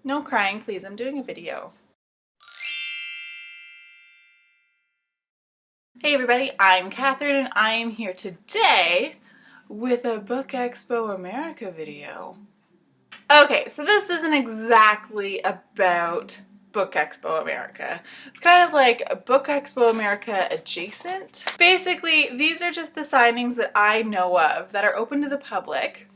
No crying, please. I'm doing a video. Hey everybody, I'm Catherine and I am here today with a Book Expo America video. Okay, so this isn't exactly about Book Expo America. It's kind of like Book Expo America adjacent. Basically, these are just the signings that I know of that are open to the public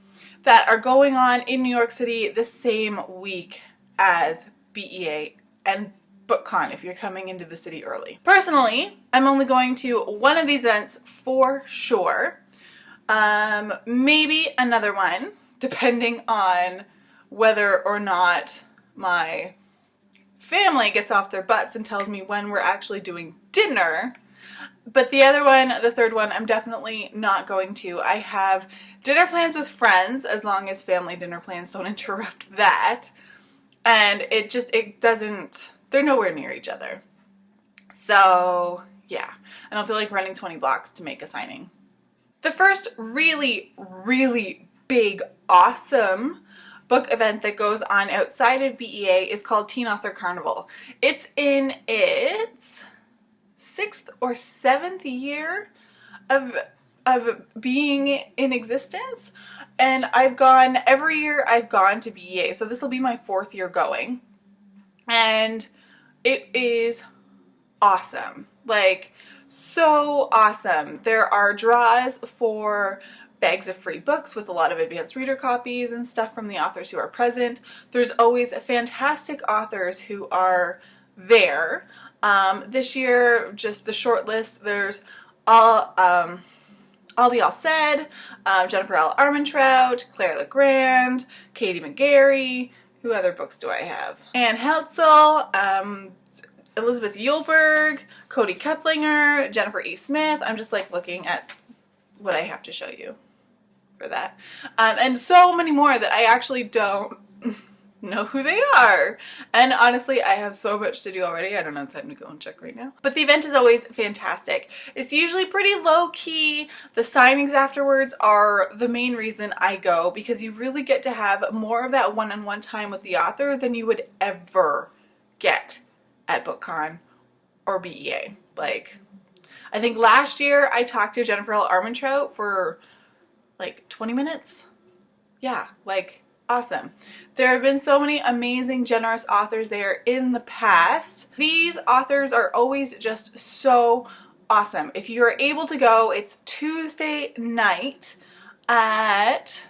that are going on in New York City the same week as BEA and BookCon if you're coming into the city early. Personally, I'm only going to one of these events for sure. Maybe another one, depending on whether or not my family gets off their butts and tells me when we're actually doing dinner. But the other one, the third one, I'm definitely not going to. I have dinner plans with friends, as long as family dinner plans don't interrupt that. And it doesn't, they're nowhere near each other. So, yeah, I don't feel like running 20 blocks to make a signing. The first really, really big, awesome book event that goes on outside of BEA is called Teen Author Carnival. It's in its 6th or 7th year of being in existence, and every year I've gone to BEA, so this will be my 4th year going, and it is awesome, like so awesome. There are draws for bags of free books with a lot of advanced reader copies and stuff from the authors who are present. There's always fantastic authors who are there. This year, just the short list, there's All Said, Jennifer L. Armentrout, Claire LeGrand, Katie McGarry. Who other books do I have? Anne Heltzel, Elizabeth Yulberg, Cody Keplinger, Jennifer E. Smith. I'm just like looking at what I have to show you for that. And so many more that I actually don't know who they are. And honestly, I have so much to do already. I don't have time to go and check right now. But the event is always fantastic. It's usually pretty low key. The signings afterwards are the main reason I go, because you really get to have more of that one-on-one time with the author than you would ever get at BookCon or BEA. Like, I think last year I talked to Jennifer L. Armentrout for like 20 minutes. Yeah, like awesome. There have been so many amazing, generous authors there in the past. These authors are always just so awesome. If you are able to go, it's Tuesday night at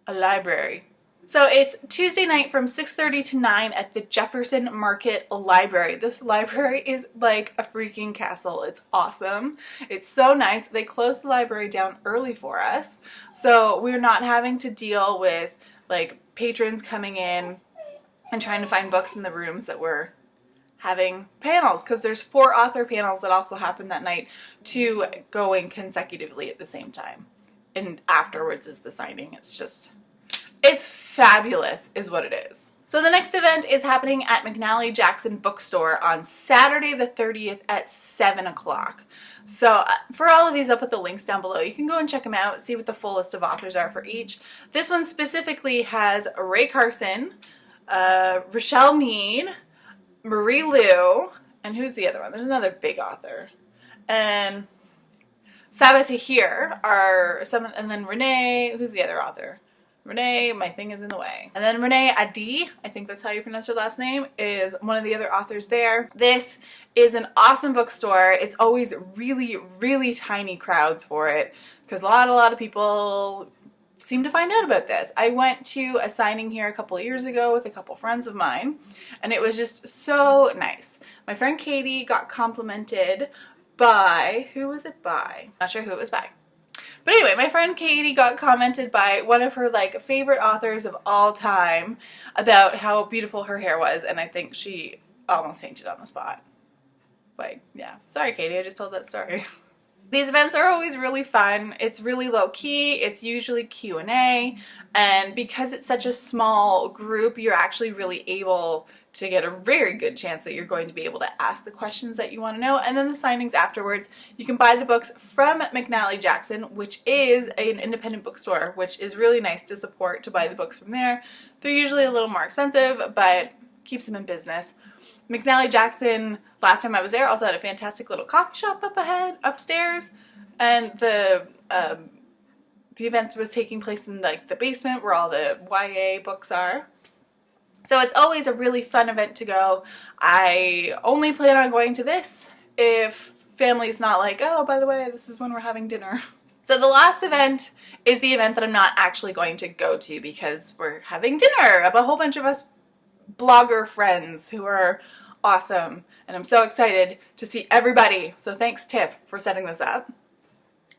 a library. So it's Tuesday night from 6:30 to 9 at the Jefferson Market Library. This library is like a freaking castle. It's awesome. It's so nice. They closed the library down early for us, so we're not having to deal with like patrons coming in and trying to find books in the rooms that we're having panels, because there's 4 author panels that also happen that night, 2 going consecutively at the same time. And afterwards is the signing. It's fabulous is what it is. So the next event is happening at McNally Jackson Bookstore on Saturday the 30th at 7 o'clock. So for all of these, I'll put the links down below. You can go and check them out, see what the full list of authors are for each. This one specifically has Ray Carson, Rochelle Mead, Marie Lu, and who's the other one? There's another big author. And Sabah Tahir are some, and then Renee, who's the other author? Renee, my thing is in the way. And then Renee Adi, I think that's how you pronounce her last name, is one of the other authors there. This is an awesome bookstore. It's always really, really tiny crowds for it, because a lot of people seem to find out about this. I went to a signing here a couple of years ago with a couple friends of mine, and it was just so nice. My friend Katie got complimented by, who was it by? Not sure who it was by. But anyway, my friend Katie got commented by one of her like favorite authors of all time about how beautiful her hair was, and I think she almost fainted on the spot. Like, yeah. Sorry, Katie, I just told that story. These events are always really fun. It's really low key. It's usually Q&A, and because it's such a small group, you're actually really able to get a very good chance that you're going to be able to ask the questions that you want to know. And then the signings afterwards, you can buy the books from McNally Jackson, which is an independent bookstore, which is really nice to support, to buy the books from there. They're usually a little more expensive, but keeps them in business. McNally Jackson, last time I was there, also had a fantastic little coffee shop upstairs, and the event was taking place in like the basement where all the YA books are. So it's always a really fun event to go. I only plan on going to this if family's not like, oh, by the way, this is when we're having dinner. So the last event is the event that I'm not actually going to go to because we're having dinner of a whole bunch of us blogger friends who are awesome. And I'm so excited to see everybody. So thanks, Tiff, for setting this up.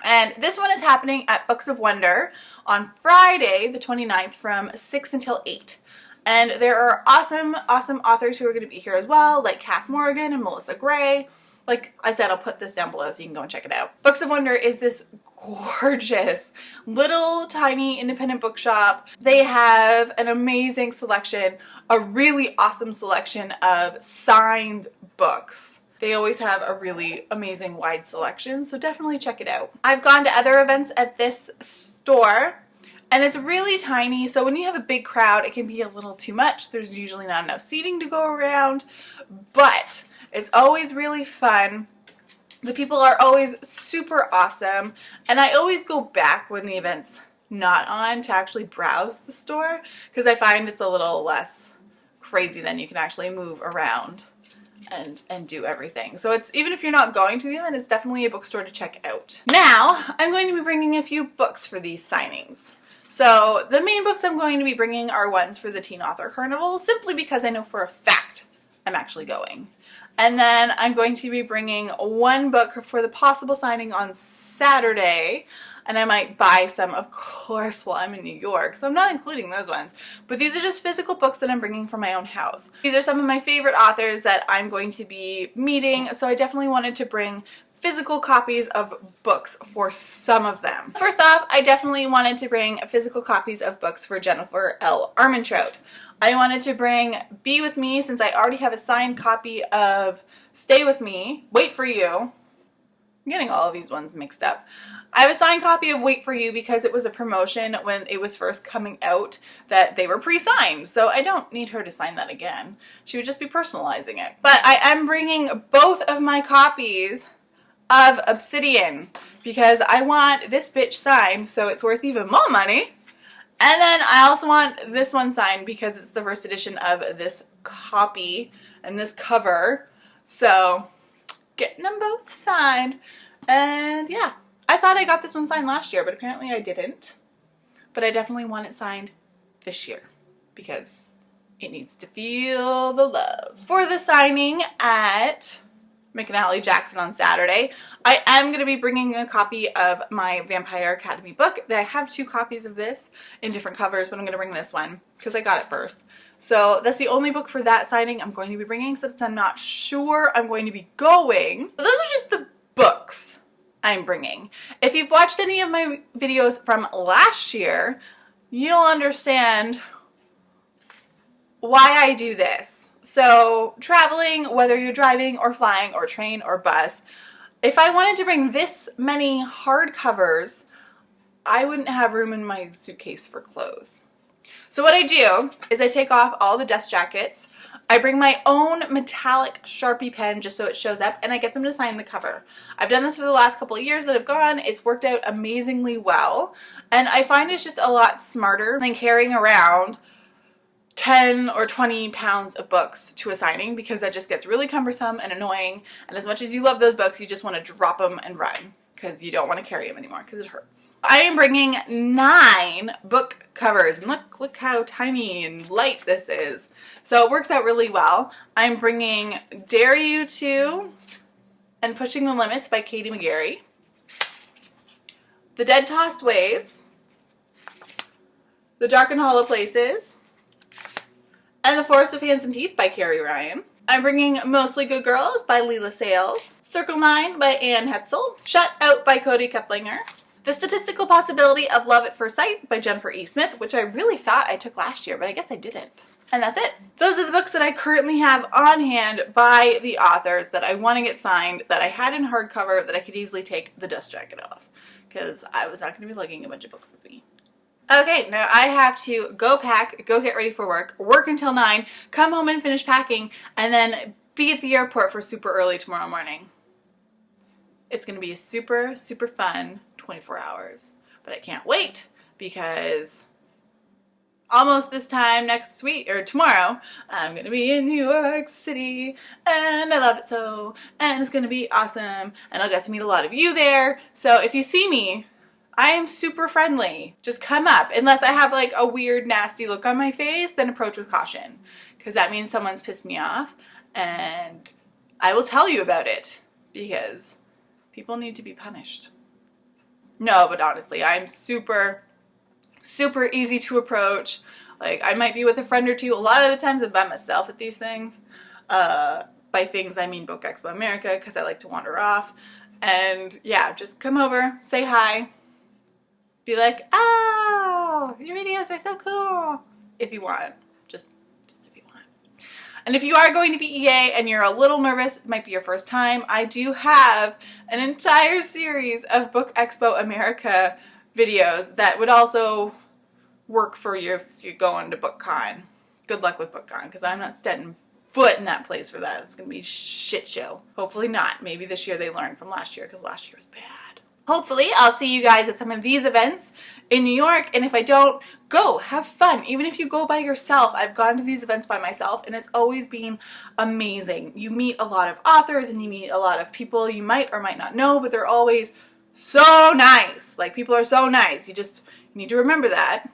And this one is happening at Books of Wonder on Friday, the 29th from 6 until 8. And there are awesome, awesome authors who are going to be here as well, like Cass Morgan and Melissa Gray. Like I said, I'll put this down below so you can go and check it out. Books of Wonder is this gorgeous little tiny independent bookshop. They have an amazing selection, a really awesome selection of signed books. They always have a really amazing wide selection, so definitely check it out. I've gone to other events at this store, and it's really tiny, so when you have a big crowd, it can be a little too much. There's usually not enough seating to go around, but it's always really fun. The people are always super awesome, and I always go back when the event's not on to actually browse the store, because I find it's a little less crazy than you can actually move around and do everything. So it's, even if you're not going to the event, it's definitely a bookstore to check out. Now, I'm going to be bringing a few books for these signings. So the main books I'm going to be bringing are ones for the Teen Author Carnival, simply because I know for a fact I'm actually going. And then I'm going to be bringing one book for the possible signing on Saturday, and I might buy some, of course, while I'm in New York, so I'm not including those ones. But these are just physical books that I'm bringing from my own house. These are some of my favorite authors that I'm going to be meeting, so I definitely wanted to bring physical copies of books for some of them. First off, I definitely wanted to bring physical copies of books for Jennifer L. Armentrout. I wanted to bring Be With Me, since I already have a signed copy of Stay With Me, Wait For You. I'm getting all of these ones mixed up. I have a signed copy of Wait For You because it was a promotion when it was first coming out that they were pre-signed, so I don't need her to sign that again. She would just be personalizing it. But I am bringing both of my copies of Obsidian because I want this bitch signed so it's worth even more money. And then I also want this one signed because it's the first edition of this copy and this cover. So getting them both signed. And yeah, I thought I got this one signed last year, but apparently I didn't. But I definitely want it signed this year because it needs to feel the love. For the signing at McNally Jackson on Saturday, I am going to be bringing a copy of my Vampire Academy book. I have two copies of this in different covers, but I'm going to bring this one because I got it first. So that's the only book for that signing I'm going to be bringing, since I'm not sure I'm going to be going. So those are just the books I'm bringing. If you've watched any of my videos from last year, you'll understand why I do this. So traveling, whether you're driving or flying or train or bus, if I wanted to bring this many hardcovers, I wouldn't have room in my suitcase for clothes. So what I do is I take off all the dust jackets, I bring my own metallic Sharpie pen just so it shows up, and I get them to sign the cover. I've done this for the last couple of years that have gone. It's worked out amazingly well, and I find it's just a lot smarter than carrying around 10 or 20 pounds of books to a signing, because that just gets really cumbersome and annoying, and as much as you love those books, you just want to drop them and run because you don't want to carry them anymore because it hurts. I am bringing 9 book covers, and look how tiny and light this is. So it works out really well. I'm bringing Dare You To and Pushing the Limits by Katie McGarry, The Dead Tossed Waves, The Dark and Hollow Places, and The Forest of Hands and Teeth by Carrie Ryan. I'm bringing Mostly Good Girls by Leela Sales, Circle 9 by Anne Hetzel, Shut Out by Cody Keplinger, The Statistical Possibility of Love at First Sight by Jennifer E. Smith, which I really thought I took last year, but I guess I didn't. And that's it. Those are the books that I currently have on hand by the authors that I want to get signed, that I had in hardcover, that I could easily take the dust jacket off, because I was not going to be lugging a bunch of books with me. Okay, now I have to go pack, go get ready for work until 9, come home and finish packing, and then be at the airport for super early tomorrow morning. It's going to be a super, super fun 24 hours. But I can't wait, because almost this time next week, or tomorrow, I'm going to be in New York City, and I love it so, and it's going to be awesome, and I'll get to meet a lot of you there. So if you see me, I am super friendly. Just come up. Unless I have like a weird, nasty look on my face, then approach with caution. Because that means someone's pissed me off. And I will tell you about it. Because people need to be punished. No, but honestly, I'm super, super easy to approach. Like, I might be with a friend or two. A lot of the times I'm by myself at these things. By things, I mean Book Expo America, because I like to wander off. And yeah, just come over, say hi. Be like, oh, your videos are so cool. If you want. Just if you want. And if you are going to be EA and you're a little nervous, it might be your first time, I do have an entire series of Book Expo America videos that would also work for you if you're going to BookCon. Good luck with BookCon, because I'm not stepping foot in that place for that. It's going to be a shit show. Hopefully not. Maybe this year they learned from last year, because last year was bad. Hopefully, I'll see you guys at some of these events in New York, and if I don't, go, have fun. Even if you go by yourself, I've gone to these events by myself, and it's always been amazing. You meet a lot of authors, and you meet a lot of people you might or might not know, but they're always so nice. Like, people are so nice. You need to remember that.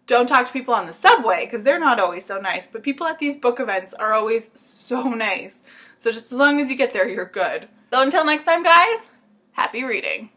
Don't talk to people on the subway, because they're not always so nice, but people at these book events are always so nice. So just as long as you get there, you're good. So until next time, guys, happy reading.